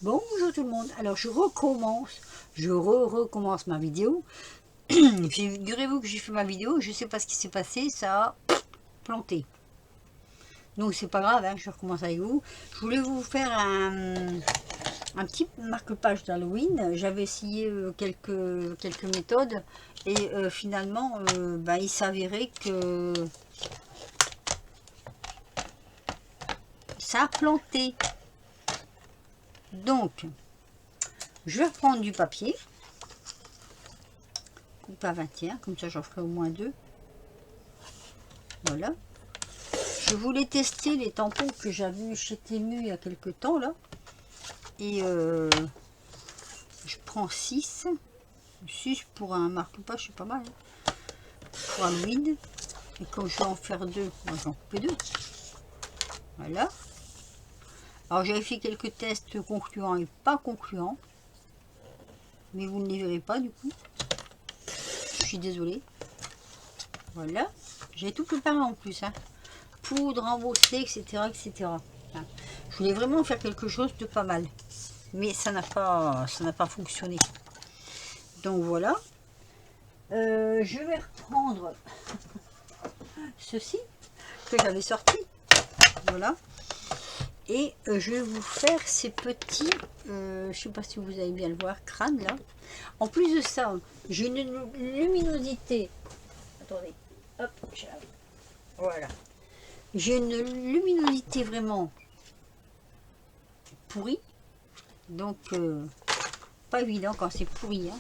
Bonjour tout le monde, alors je recommence ma vidéo. Figurez-vous que j'ai fait ma vidéo, je sais pas ce qui s'est passé, ça a planté. Donc c'est pas grave, hein, je recommence avec vous. Je voulais vous faire un petit marque-page d'Halloween. J'avais essayé quelques méthodes et finalement il s'avérait que ça a planté. Donc je vais reprendre du papier coupe à 21, comme ça j'en ferai au moins 2. Voilà. Je voulais tester les tampons que j'avais eu chez Temu il y a quelques temps là. Et je prends 6 pour un marque-page, c'est pas mal. Hein, pour Halloween. Et comme je vais en faire 2, moi j'en coupe 2. Voilà. Alors j'avais fait quelques tests concluants et pas concluants. Mais vous ne les verrez pas du coup. Je suis désolée. Voilà. J'ai tout préparé en plus. Hein. Poudre, embossée, etc. etc. Hein. Je voulais vraiment faire quelque chose de pas mal. Mais ça n'a pas fonctionné. Donc voilà. Je vais reprendre ceci que j'avais sorti. Voilà. Et je vais vous faire ces petits, je sais pas si vous allez bien le voir, crâne là. En plus de ça, j'ai une luminosité. Attendez, hop, voilà. J'ai une luminosité vraiment pourrie. Donc, pas évident quand c'est pourri. Hein.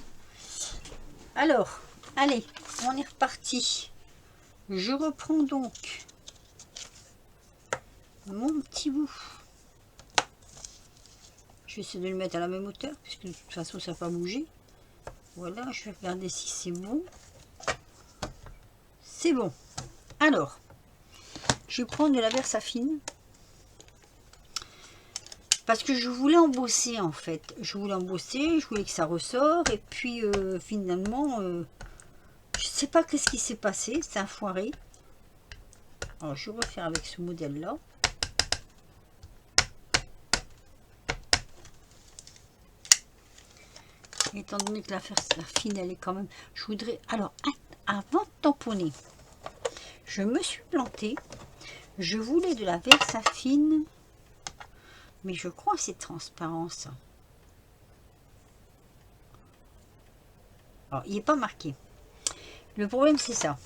Alors, allez, on est reparti. Je reprends donc mon petit bout. Je vais essayer de le mettre à la même hauteur, puisque de toute façon ça va pas bouger. Voilà, je vais regarder si c'est bon. C'est bon. Alors, je vais prendre de la Versafine. Parce que je voulais embosser en fait. Je voulais embosser, je voulais que ça ressort. Et puis finalement, je sais pas qu'est-ce qui s'est passé. C'est un foiré. Alors je vais refaire avec ce modèle là. Étant donné que la fine elle est quand même... Je voudrais... Alors, avant de tamponner, je me suis plantée. Je voulais de la Versafine. Mais je crois que c'est transparent ça. Alors, il n'est pas marqué. Le problème c'est ça.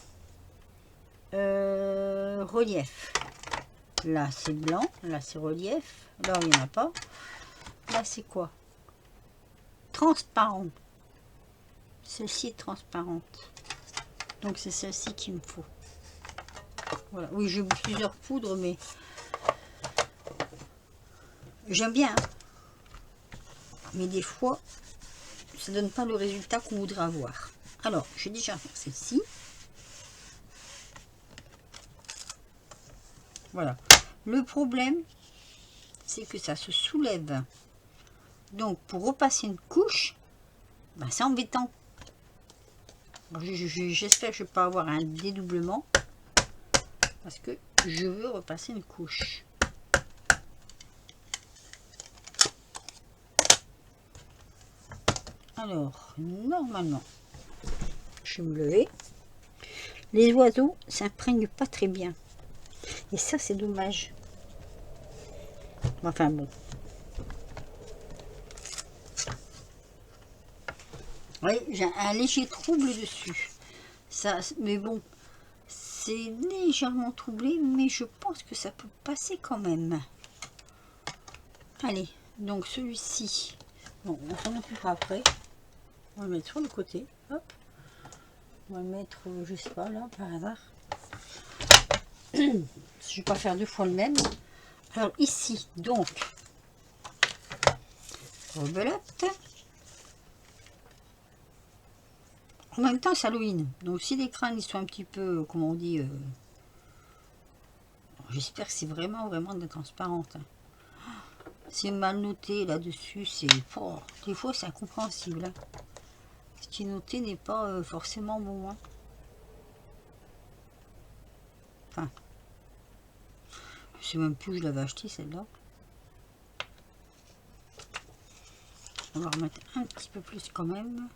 Relief. Là c'est blanc. Là c'est relief. Là il n'y en a pas. Là c'est quoi? Transparent. Celle-ci est transparente. Donc c'est celle-ci qu'il me faut. Voilà. Oui, j'ai plusieurs poudres, mais j'aime bien. Hein. Mais des fois, ça donne pas le résultat qu'on voudrait avoir. Alors, je vais déjà faire celle-ci. Voilà. Le problème, c'est que ça se soulève. Donc, pour repasser une couche, ben, c'est embêtant. J'espère que je ne vais pas avoir un dédoublement. Parce que je veux repasser une couche. Alors, normalement, je vais me lever. Les oiseaux s'imprègnent pas très bien. Et ça, c'est dommage. Enfin bon. Oui, j'ai un léger trouble dessus. Ça, mais bon, c'est légèrement troublé, mais je pense que ça peut passer quand même. Allez, donc celui-ci, bon, on s'en occupera après. On va le mettre sur le côté. Hop. On va le mettre, je sais pas, là, par hasard. Je vais pas faire 2 fois le même. Alors ici, donc, rebelote. En même temps, c'est Halloween. Donc si les crânes ils sont un petit peu, comment on dit, j'espère que c'est vraiment de la transparente. Hein. C'est mal noté là-dessus, c'est oh, des fois c'est incompréhensible. Hein. Ce qui est noté n'est pas forcément bon. Hein. Enfin, je sais même plus où je l'avais acheté celle-là. On va remettre un petit peu plus quand même.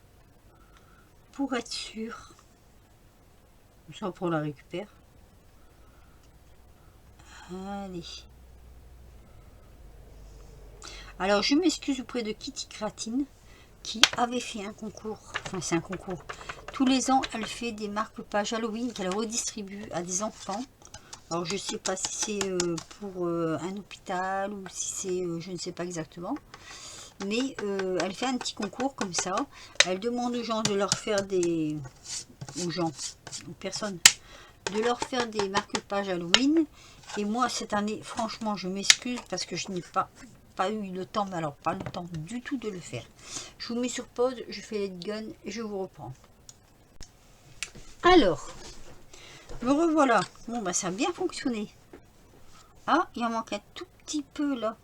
Pour être sûr. Ça, on la récupère. Allez. Alors, je m'excuse auprès de Kitty Créatine qui avait fait un concours. Enfin, c'est un concours. Tous les ans, elle fait des marque-pages Halloween qu'elle redistribue à des enfants. Alors, je ne sais pas si c'est pour un hôpital ou si c'est... je ne sais pas exactement. Mais elle fait un petit concours comme ça. Elle demande aux gens de leur faire des... aux personnes, de leur faire des marque-pages Halloween. Et moi, cette année, franchement, je m'excuse parce que je n'ai pas eu le temps, mais alors pas le temps du tout de le faire. Je vous mets sur pause, je fais les gun et je vous reprends. Alors, me revoilà. Bon, bah ça a bien fonctionné. Ah, il en manque un tout petit peu là.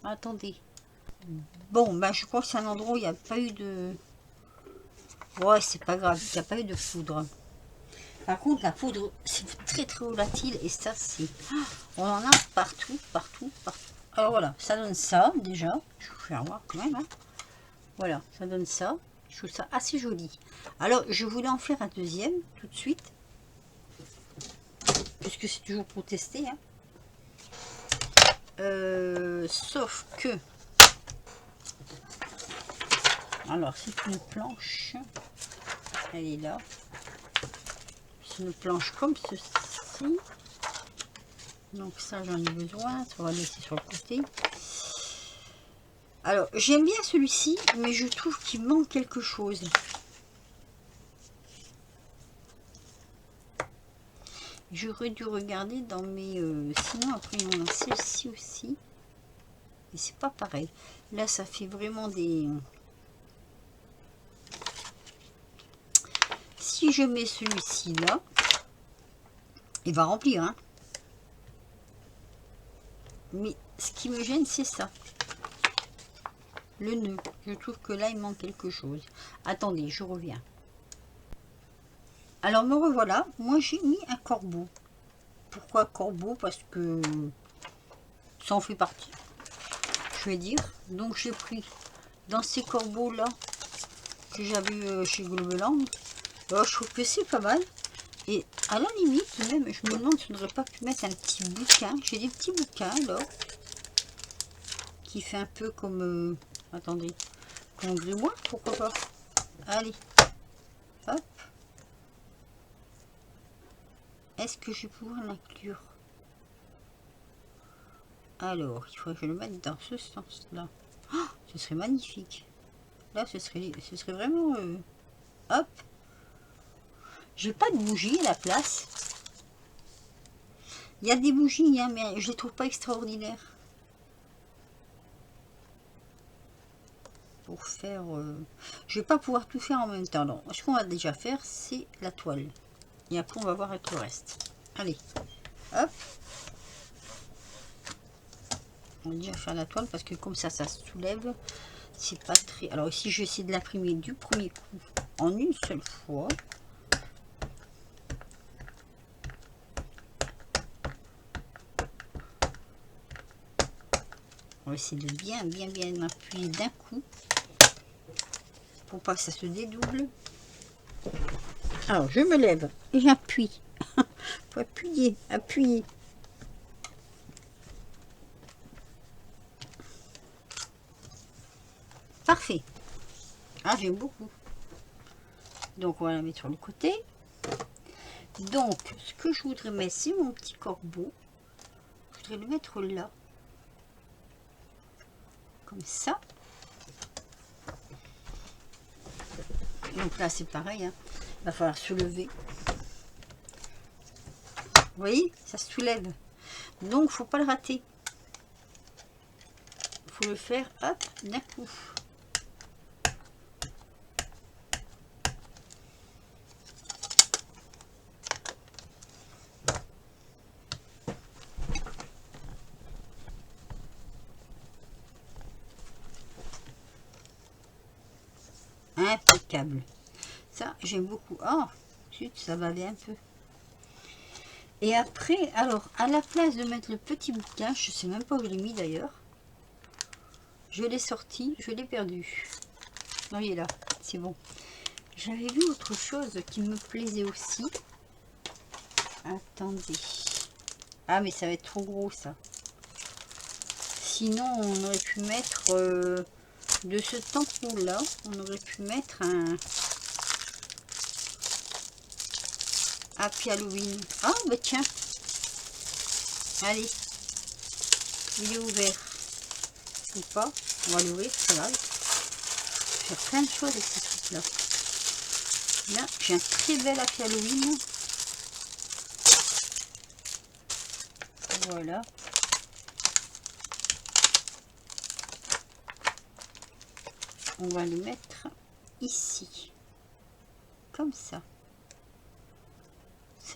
Attendez. Bon, bah je crois que c'est un endroit où il n'y a pas eu de... Ouais, c'est pas grave, il n'y a pas eu de poudre. Par contre, la poudre, c'est très très volatile et ça, c'est... On en a partout, partout, partout. Alors voilà, ça donne ça déjà. Je vous fais voir quand même. Hein. Voilà, ça donne ça. Je trouve ça assez joli. Alors, je voulais en faire un deuxième tout de suite. Puisque c'est toujours pour tester. Hein. Sauf que... Alors, c'est une planche. Elle est là. C'est une planche comme ceci. Donc ça, j'en ai besoin. Ça va laisser sur le côté. Alors, j'aime bien celui-ci, mais je trouve qu'il manque quelque chose. J'aurais dû regarder dans mes... sinon, après, on a celle-ci aussi. Et c'est pas pareil. Là, ça fait vraiment des... Si je mets celui-ci là, il va remplir. Hein. Mais ce qui me gêne, c'est ça. Le nœud. Je trouve que là, il manque quelque chose. Attendez, je reviens. Alors, me revoilà. Moi, j'ai mis un corbeau. Pourquoi corbeau? Parce que ça en fait partie. Je vais dire. Donc, j'ai pris dans ces corbeaux-là que j'avais chez Globeland. Alors, je trouve que c'est pas mal. Et à la limite, même, je me demande si on n'aurait pas pu mettre un petit bouquin. J'ai des petits bouquins, là. Qui fait un peu comme... attendez. Comme grimoire, pourquoi pas. Allez. Hop. Est-ce que je vais pouvoir l'inclure? Alors, il faudrait que je le mette dans ce sens-là. Oh, ce serait magnifique. Là, ce serait vraiment... hop. J'ai pas de bougie à la place. Il y a des bougies, hein, mais je les trouve pas extraordinaires. Pour faire... je vais pas pouvoir tout faire en même temps. Donc, ce qu'on va déjà faire, c'est la toile. Et après, on va voir avec le reste. Allez. Hop. On va déjà faire la toile parce que comme ça se soulève. C'est pas très... Alors ici, je vais essayer de l'imprimer du premier coup en une seule fois. On va essayer de bien appuyer d'un coup pour pas que ça se dédouble. Alors, je me lève et j'appuie. Faut appuyer, appuyer. Parfait. Ah, j'aime beaucoup. Donc, on va la mettre sur le côté. Donc, ce que je voudrais mettre, c'est mon petit corbeau. Je voudrais le mettre là. Comme ça. Donc là, c'est pareil. Hein. Il va falloir se lever. Vous voyez, ça se soulève. Donc, faut pas le rater. Il faut le faire, hop, d'un coup. Impeccable. Ça, j'aime beaucoup. Oh, zut, ça va aller un peu. Et après, alors, à la place de mettre le petit bouquin, je sais même pas où je l'ai mis d'ailleurs. Je l'ai sorti, je l'ai perdu. Non, il est là, c'est bon. J'avais vu autre chose qui me plaisait aussi. Attendez. Ah, mais ça va être trop gros, ça. Sinon, on aurait pu mettre... de ce tampon-là, on aurait pu mettre un... Happy Halloween. Ah, bah tiens. Allez. Il est ouvert. Ou pas. On va l'ouvrir, c'est grave. Je vais faire plein de choses avec ce truc-là. Là, j'ai un très bel Happy Halloween. Voilà. On va le mettre ici. Comme ça.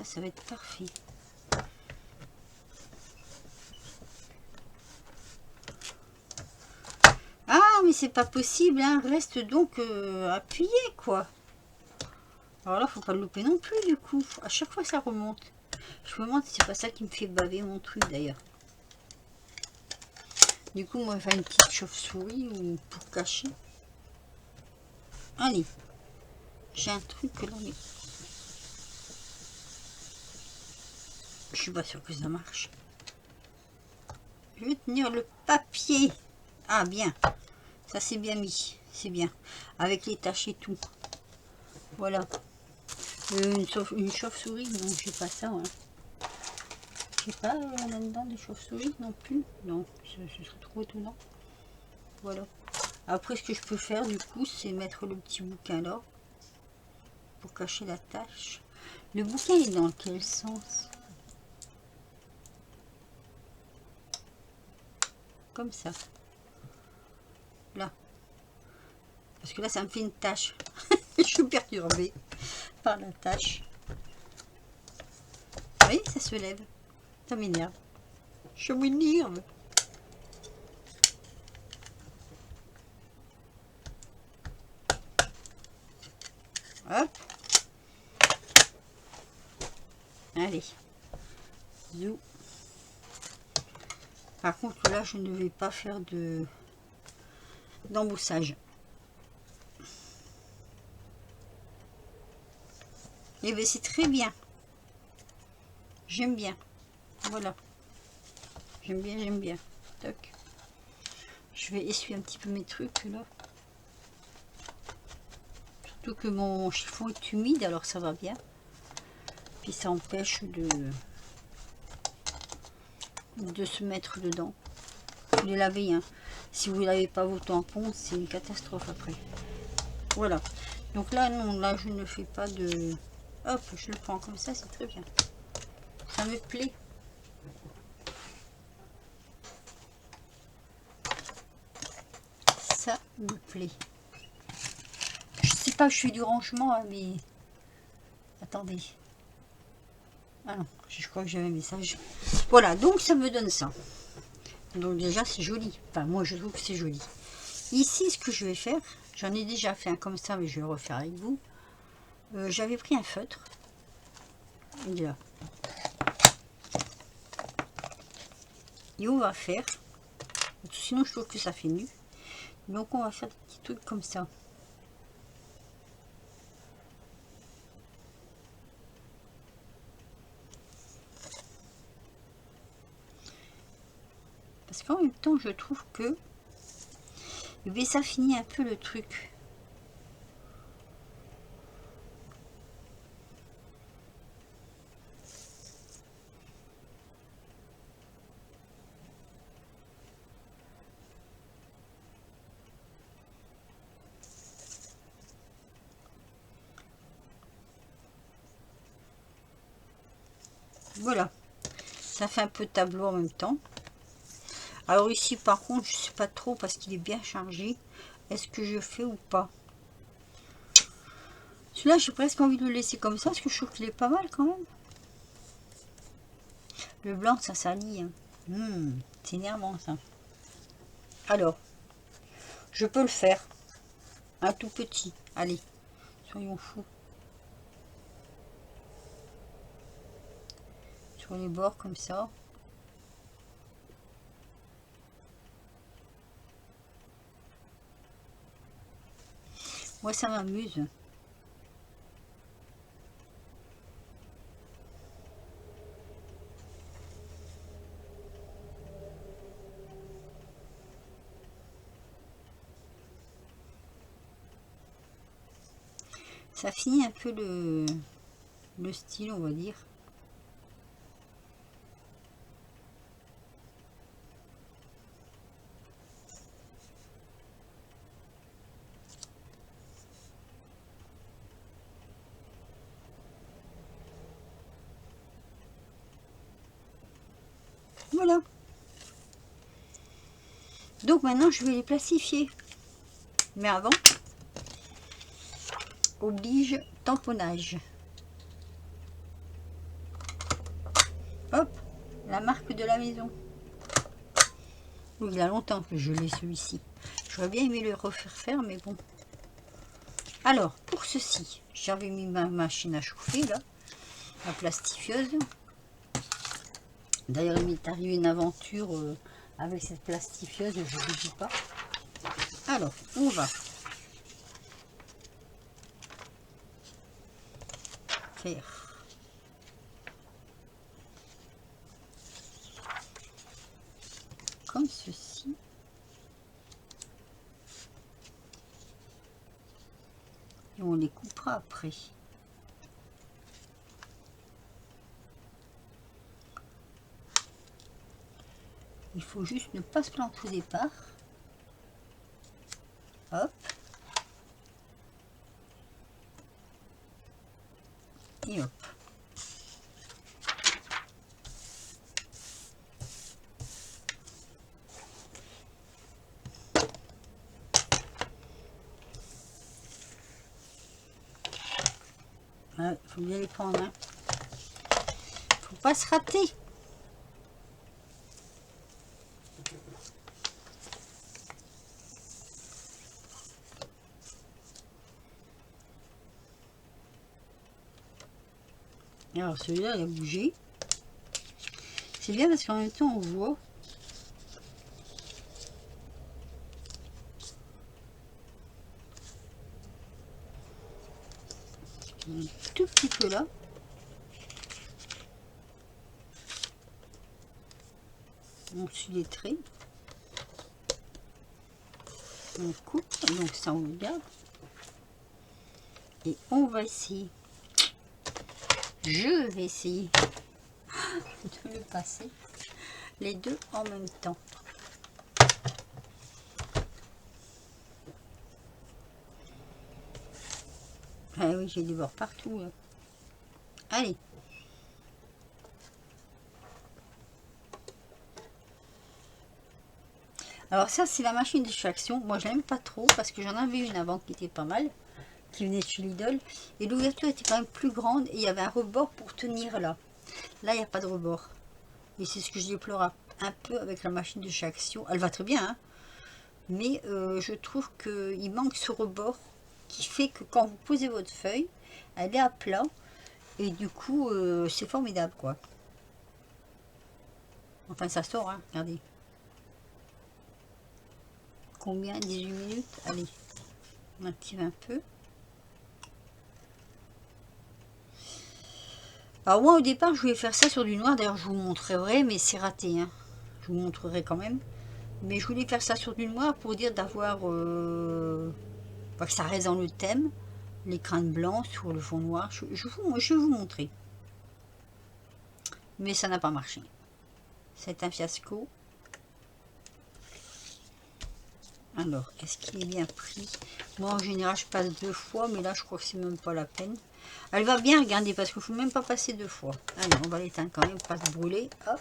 Ça va être parfait. Ah, mais c'est pas possible, hein. Reste donc appuyé, quoi. Alors là, faut pas le louper non plus, du coup. À chaque fois, ça remonte. Je me demande si c'est pas ça qui me fait baver mon truc, d'ailleurs. Du coup, moi, je vais faire une petite chauve-souris ou pour cacher. Allez. J'ai un truc là, mais... je suis pas sûre que ça marche. Je vais tenir le papier. Ah, bien. Ça, c'est bien mis. C'est bien. Avec les taches et tout. Voilà. Une chauve-souris, non, j'ai pas ça. Hein. J'ai pas là-dedans des chauves-souris non plus. Non, ce serait trop étonnant. Voilà. Après, ce que je peux faire, du coup, c'est mettre le petit bouquin là. Pour cacher la tache. Le bouquin est dans quel sens? Comme ça. Là. Parce que là, ça me fait une tache. Je suis perturbée par la tache. Vous voyez, ça se lève. Ça m'énerve. Je m'énerve. Hop. Allez. Zou. Par contre, là, je ne vais pas faire d'emboussage. Et bien, c'est très bien. J'aime bien. Voilà. J'aime bien, j'aime bien. Toc. Je vais essuyer un petit peu mes trucs, là. Surtout que mon chiffon est humide, alors ça va bien. Puis ça empêche de se mettre dedans. Vous les lavez, hein. Si vous ne lavez pas vos tampons, c'est une catastrophe après. Voilà. Donc là, non, là, je ne fais pas de... Hop, je le prends comme ça, c'est très bien. Ça me plaît. Ça me plaît. Je sais pas, je fais du rangement, hein, mais... Attendez. Ah non, je crois que j'avais un message. Voilà, donc ça me donne ça. Donc déjà, c'est joli. Enfin, moi, je trouve que c'est joli. Ici, ce que je vais faire, j'en ai déjà fait un comme ça, mais je vais le refaire avec vous. J'avais pris un feutre. Il est là. Et on va faire... Sinon, je trouve que ça fait nu. Donc, on va faire des petits trucs comme ça. Parce qu'en même temps, je trouve que... mais ça finit un peu le truc. Voilà. Ça fait un peu de tableau en même temps. Alors ici, par contre, je sais pas trop parce qu'il est bien chargé. Est-ce que je fais ou pas? Celui-là, j'ai presque envie de le laisser comme ça parce que je trouve qu'il est pas mal quand même. Le blanc, ça salit. Hein. C'est énervant ça. Alors, je peux le faire. Un tout petit. Allez, soyons fous. Sur les bords comme ça. Moi, ça m'amuse. Ça finit un peu le style, on va dire. Voilà. Donc maintenant, je vais les plastifier. Mais avant, oblige tamponnage. Hop, la marque de la maison. Oui, il y a longtemps que je l'ai celui-ci. J'aurais bien aimé le refaire faire, mais bon. Alors, pour ceci, j'avais mis ma machine à chauffer, là, la plastifieuse. D'ailleurs, il m'est arrivé une aventure avec cette plastifieuse, je ne vous dis pas. Alors, on va faire comme ceci. Et on les coupera après. Il faut juste ne pas se planter au départ. Hop. Et hop. Il faut bien les prendre. Hein. Faut pas se rater. Alors celui-là, il a bougé. C'est bien parce qu'en même temps, on voit. Un tout petit peu là. On suit les traits. On coupe, donc ça on le garde. Et on va essayer. Je vais essayer de le passer les deux en même temps. Ah oui, j'ai des bords partout. Là. Allez. Alors ça, c'est la machine d'extraction. Moi, je l'aime pas trop parce que j'en avais une avant qui était pas mal, qui venait de chez Lidl. Et l'ouverture était quand même plus grande et il y avait un rebord pour tenir là. Là, il n'y a pas de rebord. Et c'est ce que je déplore un peu avec la machine d'extraction. Elle va très bien, hein, mais je trouve qu'il manque ce rebord qui fait que quand vous posez votre feuille, elle est à plat. Et du coup, c'est formidable, quoi. Enfin, ça sort, hein, regardez. Combien? 18 minutes? Allez, on active un peu. Alors moi, au départ, je voulais faire ça sur du noir. D'ailleurs, je vous montrerai, mais c'est raté, hein. Je vous montrerai quand même. Mais je voulais faire ça sur du noir pour dire d'avoir... que ça reste dans le thème. L'écran blanc sur le fond noir. Je vais vous montrer. Mais ça n'a pas marché. C'est un fiasco. Alors, est-ce qu'il est bien pris? Moi, en général, je passe 2 fois, mais là, je crois que c'est même pas la peine. Elle va bien, regardez, parce qu'il ne faut même pas passer 2 fois. Allez, on va l'éteindre quand même, pas se brûler. Hop.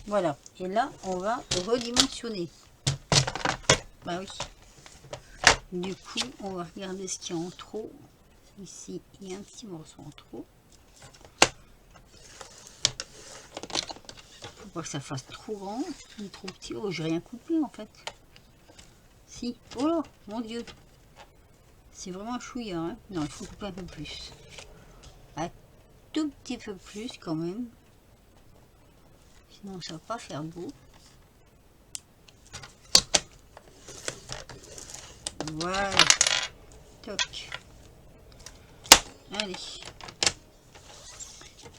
Voilà. Et là, on va redimensionner. Bah oui. Du coup, on va regarder ce qu'il y a en trop. Ici, il y a un petit morceau en trop. Faut pas que ça fasse trop grand ni trop petit. Oh, j'ai rien coupé en fait. Si. Oh là, mon Dieu. C'est vraiment chouïa. Hein. Non, il faut couper un peu plus. Un tout petit peu plus quand même. Sinon, ça va pas faire beau. Voilà. Toc. Allez.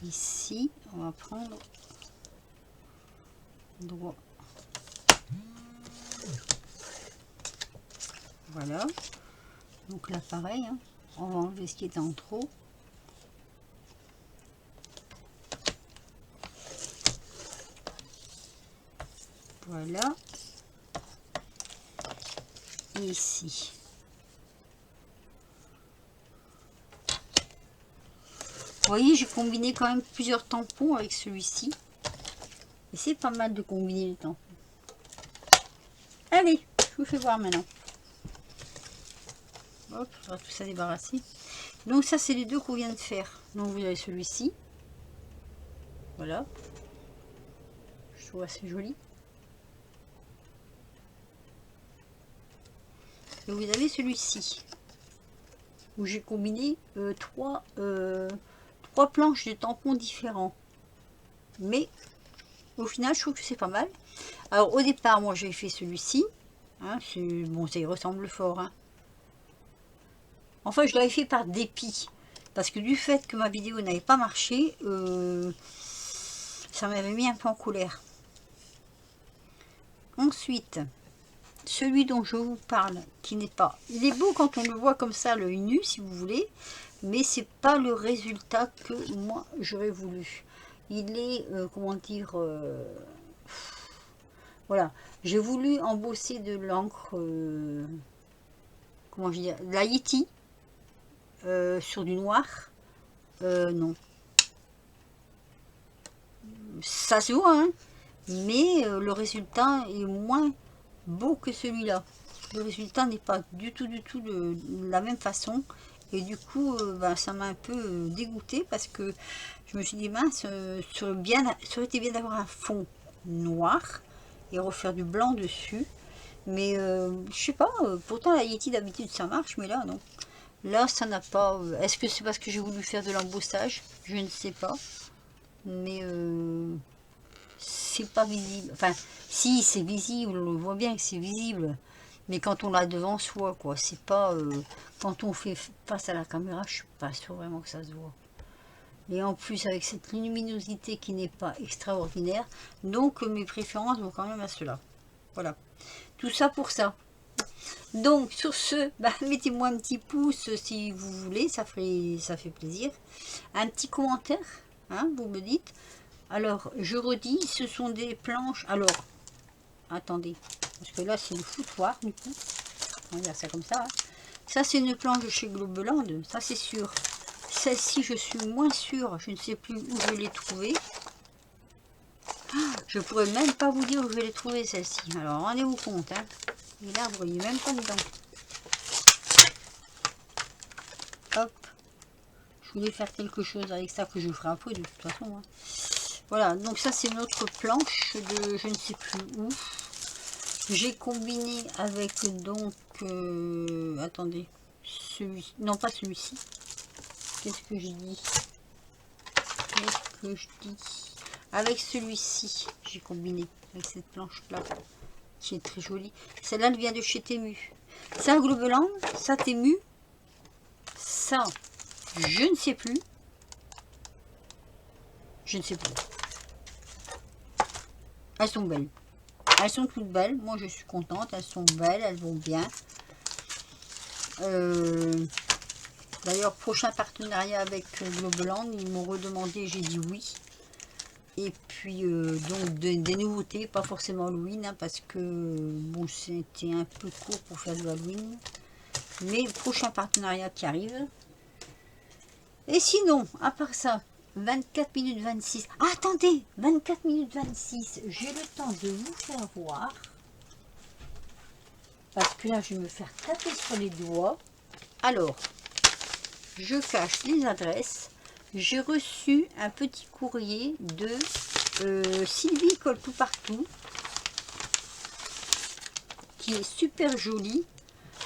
Ici, on va prendre droit. Voilà. Donc là, pareil, hein, on va enlever ce qui est en trop. Voilà. Et ici. Vous voyez, j'ai combiné quand même plusieurs tampons avec celui-ci. Et c'est pas mal de combiner les tampons. Allez, je vous fais voir maintenant. Hop, on va tout ça débarrasser. Donc ça, c'est les deux qu'on vient de faire. Donc vous avez celui-ci. Voilà. Je trouve assez joli. Et vous avez celui-ci. Où j'ai combiné trois planches de tampons différents. Mais au final, je trouve que c'est pas mal. Alors au départ, moi j'ai fait celui-ci. Hein, bon, ça y ressemble fort. Hein. Enfin, je l'avais fait par dépit. Parce que du fait que ma vidéo n'avait pas marché, ça m'avait mis un peu en colère. Ensuite, celui dont je vous parle, qui n'est pas... Il est beau quand on le voit comme ça, l'œil nu, si vous voulez. Mais c'est pas le résultat que moi, j'aurais voulu. Il est, comment dire... voilà. J'ai voulu embosser de l'encre... comment je dis, de la Yeti. Sur du noir, non. Ça se voit, hein, mais le résultat est moins beau que celui-là. Le résultat n'est pas du tout de la même façon. Et du coup, ben, ça m'a un peu dégoûté parce que je me suis dit, mince, ça aurait été bien d'avoir un fond noir et refaire du blanc dessus. Mais je sais pas, pourtant la Yeti d'habitude ça marche, mais là non. Là, ça n'a pas... Est-ce que c'est parce que j'ai voulu faire de l'embossage? Je ne sais pas. Mais c'est pas visible. Enfin, si, c'est visible. On le voit bien que c'est visible. Mais quand on l'a devant soi, quoi. C'est pas... quand on fait face à la caméra, je suis pas sûre vraiment que ça se voit. Et en plus, avec cette luminosité qui n'est pas extraordinaire. Donc, mes préférences vont quand même à cela. Voilà. Tout ça pour ça. Donc sur ce, bah, mettez-moi un petit pouce si vous voulez, ça fait plaisir. Un petit commentaire, hein, vous me dites. Alors je redis, ce sont des planches. Alors, attendez, parce que là c'est le foutoir du coup. On va dire ça comme ça. Hein. Ça c'est une planche de chez Globeland, ça c'est sûr. Celle-ci je suis moins sûre, je ne sais plus où je l'ai trouvée. Je pourrais même pas vous dire où je l'ai trouvée celle-ci. Alors rendez-vous compte, hein. Et l'arbre il est même pas dedans. Hop. Je voulais faire quelque chose avec ça que je ferai après de toute façon. Hein. Voilà, donc ça c'est notre planche de je ne sais plus où. J'ai combiné avec donc... attendez. Non, pas celui-ci. Qu'est-ce que je dis? Qu'est-ce que je dis? Avec celui-ci, j'ai combiné. Avec cette planche-là. Qui est très jolie. Celle-là, elle vient de chez Temu. Ça, Globeland, ça, Temu. Ça, je ne sais plus. Je ne sais plus. Elles sont belles. Elles sont toutes belles. Moi, je suis contente. Elles sont belles. Elles vont bien. D'ailleurs, prochain partenariat avec Globeland. Ils m'ont redemandé. J'ai dit oui. Et puis, donc, des nouveautés. Pas forcément Halloween. Hein, parce que, bon, c'était un peu court pour faire du Halloween. Mais prochain partenariat qui arrive. Et sinon, à part ça, 24 minutes 26. Ah, attendez, 24 minutes 26. J'ai le temps de vous faire voir. Parce que là, je vais me faire taper sur les doigts. Alors, je cache les adresses. J'ai reçu un petit courrier de Sylvie Colle Tout Partout. Qui est super joli.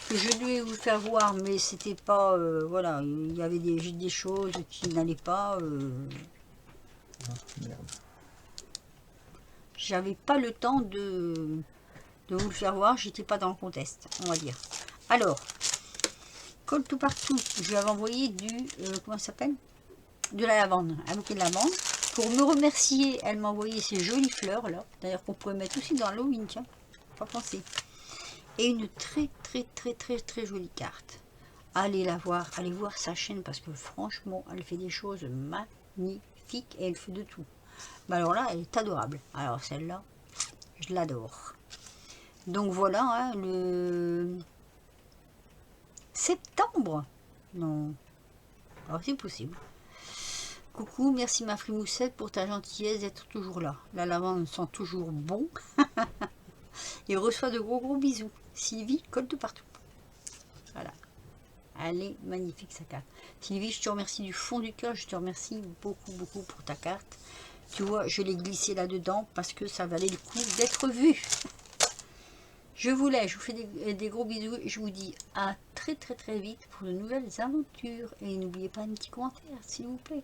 Que je devais vous faire voir, mais c'était pas... voilà, il y avait des choses qui n'allaient pas... Ah, merde. J'avais pas le temps de vous le faire voir, j'étais pas dans le contexte, on va dire. Alors, colle tout partout. Je lui avais envoyé du, comment ça s'appelle? De la lavande, un bouquet de lavande. Pour me remercier, elle m'a envoyé ces jolies fleurs là. D'ailleurs, qu'on pourrait mettre aussi dans Halloween, tiens. Pas penser. Et une très jolie carte. Allez la voir, allez voir sa chaîne parce que franchement, elle fait des choses magnifiques et elle fait de tout. Mais alors là, elle est adorable. Alors celle-là, je l'adore. Donc voilà, hein, le septembre. Non, alors c'est possible. Coucou, merci ma frimoussette pour ta gentillesse d'être toujours là. La lavande sent toujours bon. Et reçoit de gros bisous. Sylvie, colle tout partout. Voilà. Elle est magnifique sa carte. Sylvie, je te remercie du fond du cœur. Je te remercie beaucoup pour ta carte. Tu vois, je l'ai glissée là-dedans parce que ça valait le coup d'être vu. Je vous laisse, je vous fais des gros bisous. Et je vous dis à très vite pour de nouvelles aventures. Et n'oubliez pas un petit commentaire, s'il vous plaît.